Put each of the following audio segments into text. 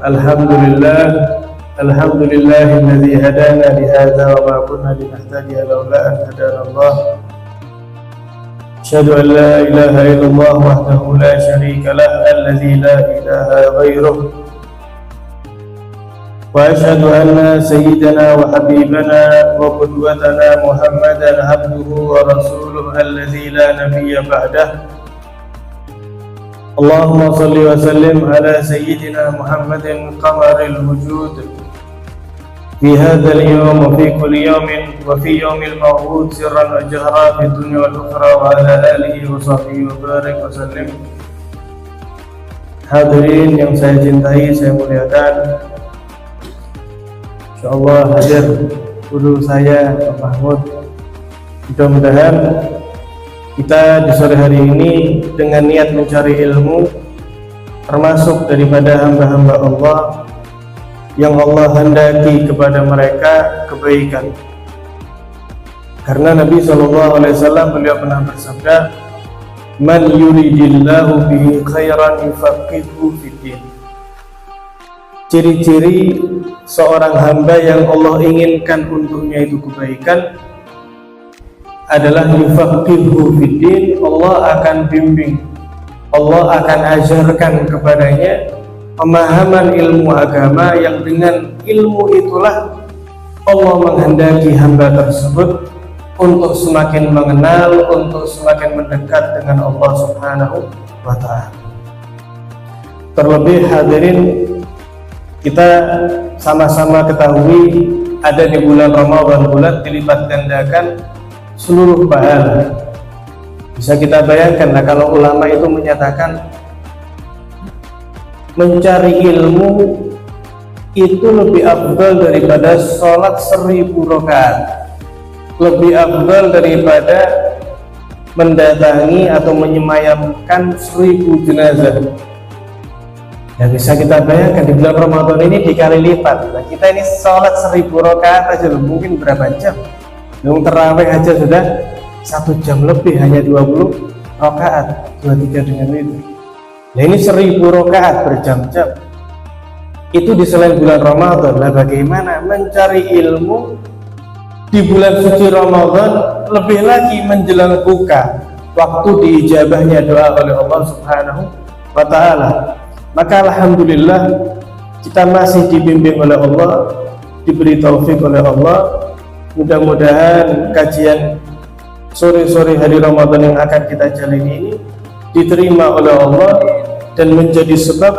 Alhamdulillahilladzi hadana lihadza wa ma kunna linahtadiya laula an hadana Allah. Asyhadu an la ilaha illallah wahdahu la syarika lah alladzi la ilaha ghairuh. Wa asyhadu anna sayyidana wa habibana wa qudwatana Muhammadan abduhu wa rasuluhu alladzi la nabiyya ba'dah. Allahumma salli wa sallim ala sayyidina Muhammadin qamaril wujud fi hadzal yawm wa fi kulli yawmin wa fi yawmil maw'ud sirran wa jahra fi dunya wal ukhra wa ala alihi wa sahbihi wa barik wa sallim. Hadirin yang saya cintai, saya muliakan, insyaallah hadir guru saya Pak Mahmud. Mudah-mudahan kita di sore hari ini dengan niat mencari ilmu, termasuk daripada hamba-hamba Allah yang Allah hendaki kepada mereka kebaikan. Karena Nabi SAW beliau pernah bersabda, "Man yuridillahu bihi khairan yufaqihuhu fiddin." Ciri-ciri seorang hamba yang Allah inginkan untuknya itu kebaikan adalah yufaqihuhu fiddin. Allah akan bimbing, Allah akan ajarkan kepadanya pemahaman ilmu agama yang dengan ilmu itulah Allah menghendaki hamba tersebut untuk semakin mengenal, untuk semakin mendekat dengan Allah Subhanahu wa ta'ala. Terlebih hadirin, kita sama-sama ketahui ada di bulan Ramadan, bulan dilipat gandakan seluruh pahala. Bisa kita bayangkan lah kalau ulama itu menyatakan mencari ilmu itu lebih afdal daripada sholat 1000 rakaat, lebih afdal daripada mendatangi atau menyemayamkan 1000 jenazah. Ya bisa kita bayangkan di bulan Ramadan ini dikali lipat. Nah, kita ini sholat 1000 rakaat aja loh, mungkin berapa jam? Yang terawih aja sudah 1 jam lebih, hanya 20 rakaat, 23 dengan itu. Nah ini 1000 rakaat berjam-jam. Itu di selain bulan Ramadan. Nah bagaimana mencari ilmu di bulan suci Ramadan, lebih lagi menjelang buka, waktu diijabahnya doa oleh Allah Subhanahu wa ta'ala. Maka alhamdulillah kita masih dibimbing oleh Allah, diberi taufik oleh Allah. Mudah-mudahan kajian sore-sore hari Ramadan yang akan kita jalani ini diterima oleh Allah dan menjadi sebab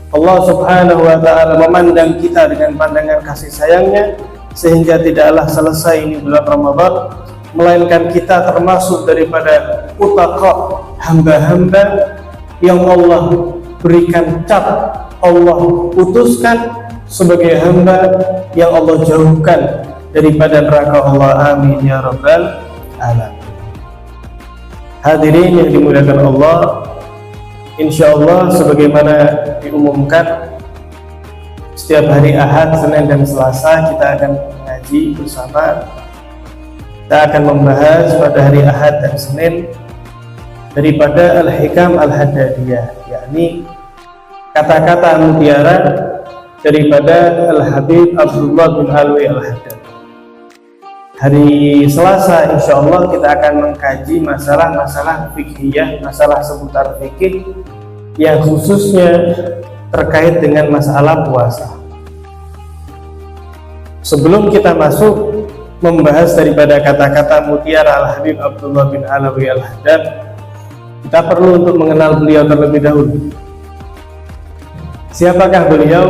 Allah Subhanahu wa ta'ala memandang kita dengan pandangan kasih sayangnya, sehingga tidaklah selesai ini bulan Ramadan melainkan kita termasuk daripada utaqa, hamba-hamba yang Allah berikan cap, Allah putuskan sebagai hamba yang Allah jauhkan daripada neraka Allah. Amin ya rabbal alamin. Hadirin yang dimuliakan Allah, insyaallah sebagaimana diumumkan setiap hari Ahad, Senin dan Selasa kita akan mengaji bersama. Kita akan membahas pada hari Ahad dan Senin daripada Al-Hikam Al-Haddadiyah, yakni kata-kata mutiara daripada Al-Habib Abdullah bin Alwi Al-Haddad. Hari Selasa insyaallah kita akan mengkaji masalah-masalah fikhiyah, masalah seputar fikih yang khususnya terkait dengan masalah puasa. Sebelum kita masuk membahas daripada kata-kata mutiara Al-Habib Abdullah bin Alwi Al-Haddad, kita perlu untuk mengenal beliau terlebih dahulu. Siapakah beliau?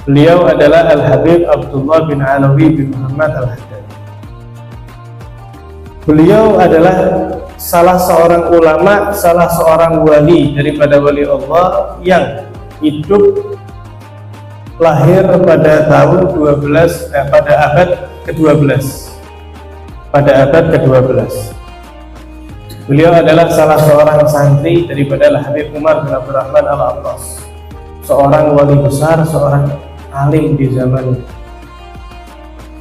Beliau adalah Al-Habib Abdullah bin Alwi bin Muhammad Al-Haddad. Beliau adalah salah seorang ulama, salah seorang wali daripada wali Allah yang hidup lahir pada tahun pada abad ke-12. Pada abad ke-12. Beliau adalah salah seorang santri daripada Al-Habib Umar bin Abdurrahman Al-Attas, seorang wali besar, seorang alim di zaman.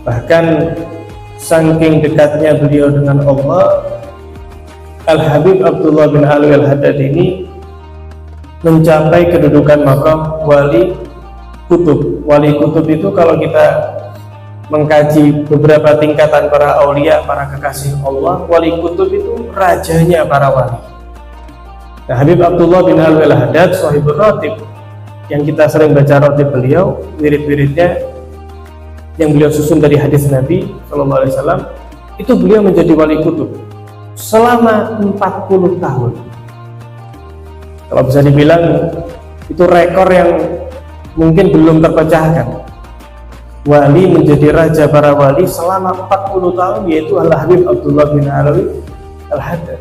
Bahkan saking dekatnya beliau dengan Allah, Al-Habib Abdullah bin Alwi Al-Haddad ini mencapai kedudukan maqam wali kutub. Wali kutub itu kalau kita mengkaji beberapa tingkatan para aulia, para kekasih Allah, wali kutub itu rajanya para wali. Nah, Habib Abdullah bin Alwi Al-Haddad, Shahibur Ratib, yang kita sering baca ratib beliau, wirid-wiridnya yang beliau susun dari hadis Nabi SAW, itu beliau menjadi wali kutub selama 40 tahun. Kalau bisa dibilang itu rekor yang mungkin belum terpecahkan. Wali menjadi raja para wali selama 40 tahun, yaitu Al-Habib Abdullah bin Alwi Al-Haddad.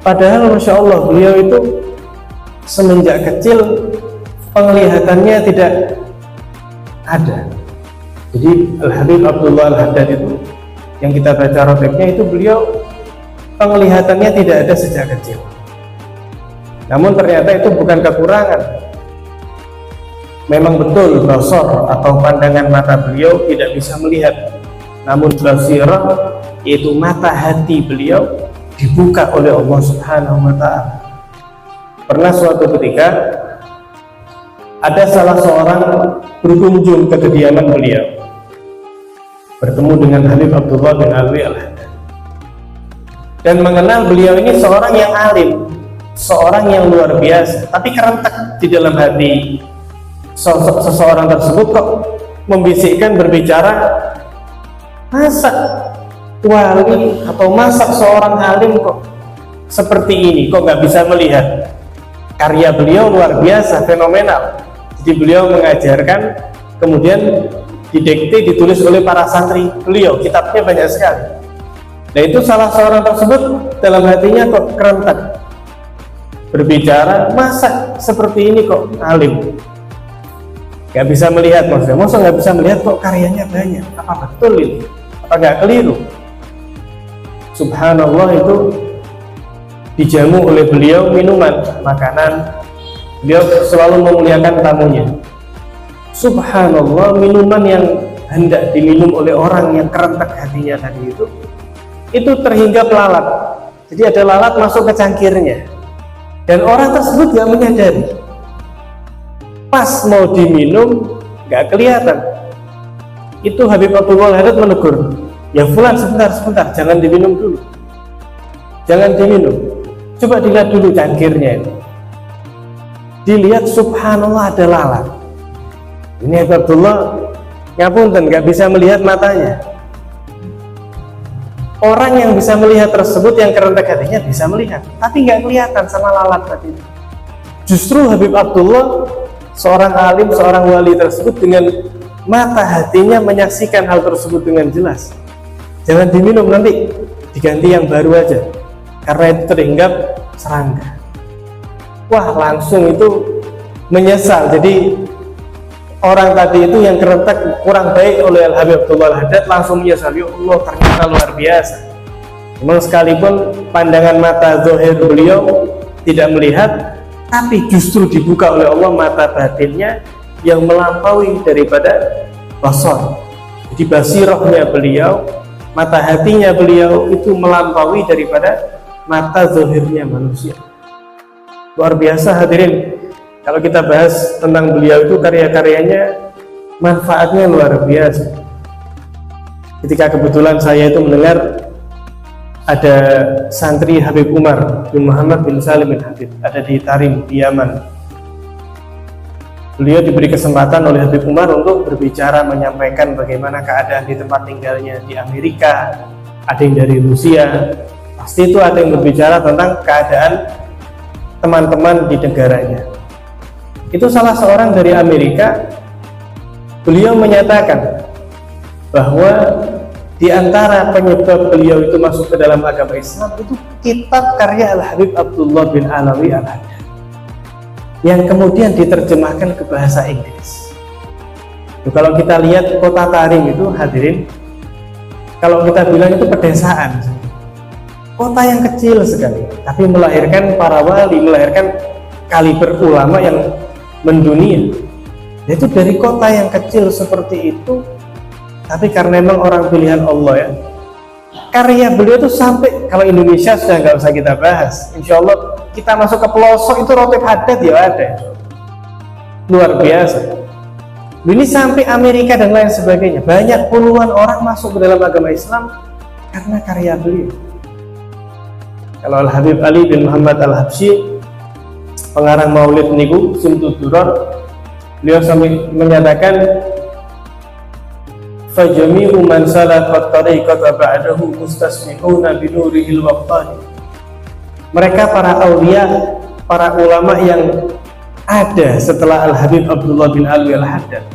Padahal Masya Allah, beliau itu semenjak kecil penglihatannya tidak ada. Jadi Al-Habib Abdullah Al-Haddad itu yang kita baca ratibnya itu beliau penglihatannya tidak ada sejak kecil. Namun ternyata itu bukan kekurangan. Memang betul basar atau pandangan mata beliau tidak bisa melihat, namun basirah, yaitu mata hati beliau, dibuka oleh Allah Subhanahu wa Ta'ala. Pernah suatu ketika ada salah seorang berkunjung ke kediaman beliau, bertemu dengan Habib Abdullah bin Alwi Al-Haddad, dan mengenal beliau ini seorang yang alim, seorang yang luar biasa, tapi kerentak di dalam hati seseorang tersebut kok membisikkan, berbicara, masa wali atau masa seorang alim kok seperti ini, kok nggak bisa melihat karya beliau luar biasa, fenomenal. Jadi beliau mengajarkan, kemudian didikte, ditulis oleh para santri beliau, kitabnya banyak sekali. Nah itu salah seorang tersebut dalam hatinya kok kerentak, berbicara, masa seperti ini kok alim, nggak bisa melihat, maksudnya masa nggak bisa melihat kok karyanya banyak, apa betul ini, apa nggak keliru? Subhanallah, itu dijamu oleh beliau minuman, makanan, beliau selalu memuliakan tamunya. Subhanallah, minuman yang hendak diminum oleh orang yang kerentak hatinya tadi itu terhinggap lalat. Jadi ada lalat masuk ke cangkirnya dan orang tersebut nggak menyadari. Pas mau diminum nggak kelihatan, itu Habib Abdullah Al-Haddad menegur, ya fulan, sebentar, jangan diminum dulu, jangan diminum, coba dilihat dulu cangkirnya itu. Dilihat, subhanallah, ada lalat. Ini Habib Abdullah ngapunten, nggak bisa melihat matanya. Orang yang bisa melihat tersebut, yang kerentak hatinya bisa melihat, tapi nggak kelihatan sama lalat tadi. Justru Habib Abdullah, seorang alim, seorang wali tersebut, dengan mata hatinya menyaksikan hal tersebut dengan jelas. Jangan diminum, nanti diganti yang baru aja, karena itu terhinggap serangga. Wah, langsung itu menyesal. Jadi orang tadi itu yang kerentak kurang baik oleh Al-Habib Abdullah Al-Haddad langsung menyesal, ya Allah, ternyata luar biasa. Memang sekalipun pandangan mata zahir beliau tidak melihat, tapi justru dibuka oleh Allah mata batinnya yang melampaui daripada basar. Jadi basirahnya beliau, mata hatinya beliau itu melampaui daripada mata zahirnya manusia. Luar biasa hadirin. Kalau kita bahas tentang beliau itu, karya-karyanya manfaatnya luar biasa. Ketika kebetulan saya itu mendengar ada santri Habib Umar bin Muhammad bin Salim bin Habib, ada di Tarim, di Yaman. Beliau diberi kesempatan oleh Habib Umar untuk berbicara, menyampaikan bagaimana keadaan di tempat tinggalnya di Amerika. Ada yang dari Rusia, pasti itu ada yang berbicara tentang keadaan teman-teman di negaranya. Itu salah seorang dari Amerika, beliau menyatakan bahwa di antara penyebab beliau itu masuk ke dalam agama Islam itu kitab karya Al-Habib Abdullah bin Alwi Al-Haddad yang kemudian diterjemahkan ke bahasa Inggris. Kalau kita lihat kota Tarim itu, hadirin, kalau kita bilang itu pedesaan, kota yang kecil sekali, tapi melahirkan para wali, melahirkan kaliber ulama yang mendunia. Itu dari kota yang kecil seperti itu, tapi karena memang orang pilihan Allah ya, karya beliau itu sampai, kalau Indonesia sudah nggak usah kita bahas, insya Allah kita masuk ke pelosok itu Ratib Haddad ya ada, luar biasa. Ini sampai Amerika dan lain sebagainya, banyak puluhan orang masuk ke dalam agama Islam karena karya beliau. Kalau Al-Habib Ali bin Muhammad Al-Habsyi, pengarang Maulid niku Sumtud Durar, beliau sampai menyatakan fajami'u man salaka tariqata ba'dahu mustasmihuna binurihil waqtani. Mereka para aulia, para ulama yang ada setelah Al-Habib Abdullah bin Alwi Al-Haddad,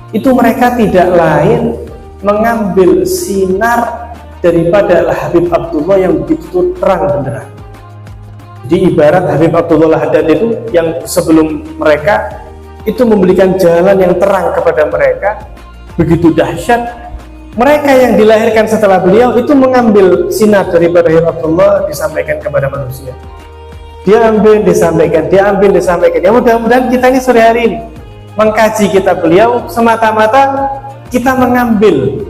itu mereka tidak lain mengambil sinar daripada Al-Habib Abdullah yang begitu terang benderang. Di ibarat Habib Abdullah Al-Haddad itu yang sebelum mereka itu memberikan jalan yang terang kepada mereka, begitu dahsyat. Mereka yang dilahirkan setelah beliau itu mengambil sinar daripada Habib Abdullah disampaikan kepada manusia. Dia ambil disampaikan, dia ambil disampaikan. Ya mudah-mudahan kita ini sore hari ini mengkaji kitab beliau semata-mata kita mengambil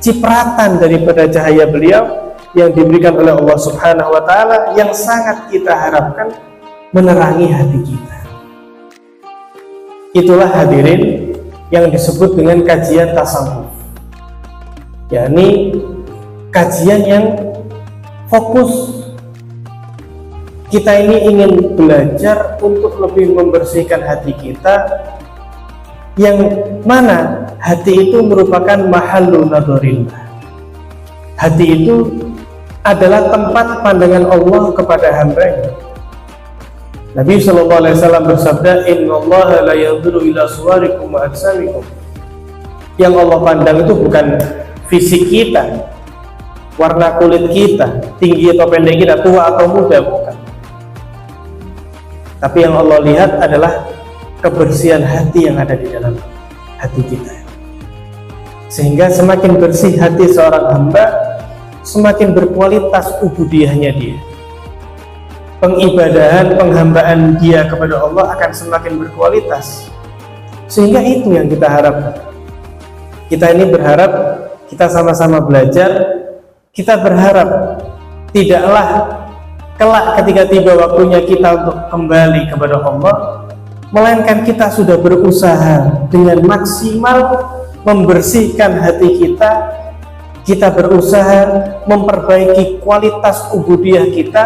cipratan daripada cahaya beliau yang diberikan oleh Allah Subhanahu wa Ta'ala, yang sangat kita harapkan menerangi hati kita. Itulah hadirin yang disebut dengan kajian tasawuf, yakni kajian yang fokus. Kita ini ingin belajar untuk lebih membersihkan hati kita, yang mana hati itu merupakan mahallun nadharillah. Hati itu adalah tempat pandangan Allah kepada hambanya. Nabi SAW bersabda, innallaha la yanzuru ila suwarikum wa ajsamikum. Yang Allah pandang itu bukan fisik kita, warna kulit kita, tinggi atau pendek kita, tua atau muda, bukan. Tapi yang Allah lihat adalah kebersihan hati yang ada di dalam hati kita. Sehingga semakin bersih hati seorang hamba, semakin berkualitas ubudiyahnya dia. Pengibadahan, penghambaan dia kepada Allah akan semakin berkualitas. Sehingga itu yang kita harapkan. Kita ini berharap, kita sama-sama belajar, kita berharap tidaklah kelak ketika tiba waktunya kita untuk kembali kepada Allah, melainkan kita sudah berusaha dengan maksimal membersihkan hati kita. Kita berusaha memperbaiki kualitas ubudiyah kita.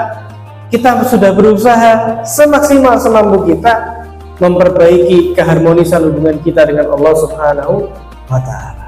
Kita sudah berusaha semaksimal semampu kita memperbaiki keharmonisan hubungan kita dengan Allah Subhanahu wa Ta'ala.